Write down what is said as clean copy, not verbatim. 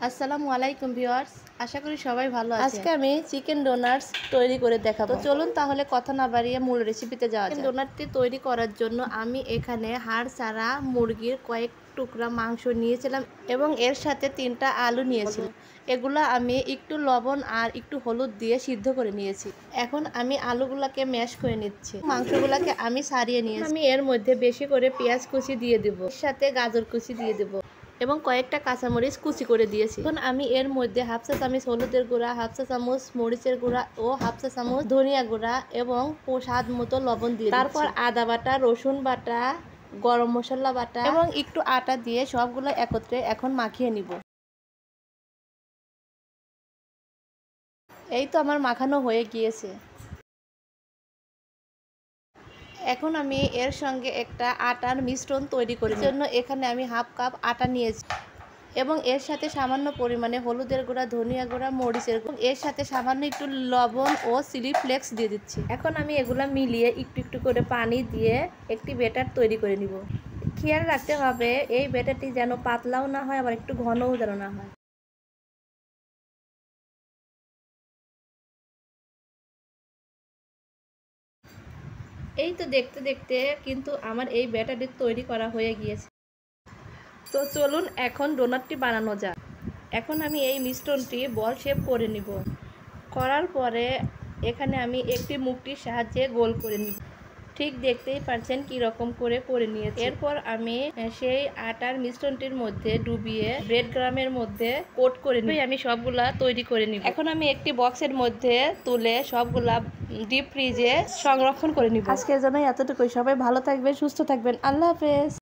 আসসালামু আলাইকুম ভিউয়ার্স, আশা করি সবাই ভালো আছেন। আজকে আমি চিকেন ডোনাটস তৈরি করে দেখাবো। তো চলুন তাহলে কথা না বাড়িয়ে মূল রেসিপিতে যাওয়া যাক। চিকেন ডোনাটটি তৈরি করার জন্য আমি এখানে হাড় ছাড়া মুরগির কয়েক টুকরা মাংস নিয়েছিলাম এবং এর সাথে 3টা আলু নিয়েছিলাম। এগুলো আমি একটু লবণ আর একটু হলুদ দিয়ে সিদ্ধ করে নিয়েছি। এখন আমি আলুগুলাকে ম্যাশ করে নিচ্ছি। মাংসগুলাকে আমি ছাড়িয়ে নিয়েছি। আমি এর মধ্যে বেশি করে পেঁয়াজ কুচি দিয়ে দেব, এর সাথে গাজর কুচি দিয়ে দেব এবং কয়েকটা কাঁচামরিচ কুচি করে দিয়েছি। এখন আমি এর মধ্যে হাফ চা চামচ হলুদের গুঁড়া, হাফ চা চামচ মরিচের গুঁড়া ও হাফ চা চামচ ধনিয়া গুঁড়া এবং স্বাদ মতো লবণ দিয়ে তারপর আদা বাটা, রসুন বাটা, গরম মশলা বাটা এবং একটু আটা দিয়ে সবগুলো একত্রে এখন মাখিয়ে নিব। এই তো আমার মাখানো হয়ে গিয়েছে। এখন আমি এর সঙ্গে একটা আটার মিশ্রণ তৈরি করার জন্য এখানে আমি হাফ কাপ আটা নিয়েছি এবং এর সাথে সামান্য পরিমাণে হলুদের গুঁড়া, ধনিয়া গুঁড়া, মরিচের গুঁড়া, এর সাথে সামান্য একটু লবণ ও চিলি ফ্লেক্স দিয়ে দিচ্ছি। এখন আমি এগুলা মিলিয়ে একটু একটু করে পানি দিয়ে একটি ব্যাটার তৈরি করে নিব। খেয়াল রাখতে হবে এই ব্যাটারটি যেন পাতলাও না হয় আবার একটু ঘনও যেন না হয়। এই তো দেখতে দেখতে কিন্তু আমার এই ব্যাটারটি তৈরি করা হয়ে গিয়েছে। তো চলুন এখন ডোনাটটি বানানো যাক। এখন আমি এই মিশ্রণটি বল শেপ করে নিব। করার পরে এখানে আমি একটি মুখটির সাহায্যে গোল করে নিব। ঠিক দেখতেই পাচ্ছেন কি রকম করে নিয়েছি। এরপর আমি সেই আটার মিশ্রণটির মধ্যে ডুবিয়ে ব্রেড ক্রামের মধ্যে কোট করে নিব। আমি সবগুলা তৈরি করে নিব। এখন আমি একটি বক্সের মধ্যে তুলে সবগুলা ডিপ ফ্রিজে সংরক্ষণ করে নিব। আজকের জন্য এতটুকুই। সবাই ভালো থাকবেন, সুস্থ থাকবেন। আল্লাহ হাফেজ।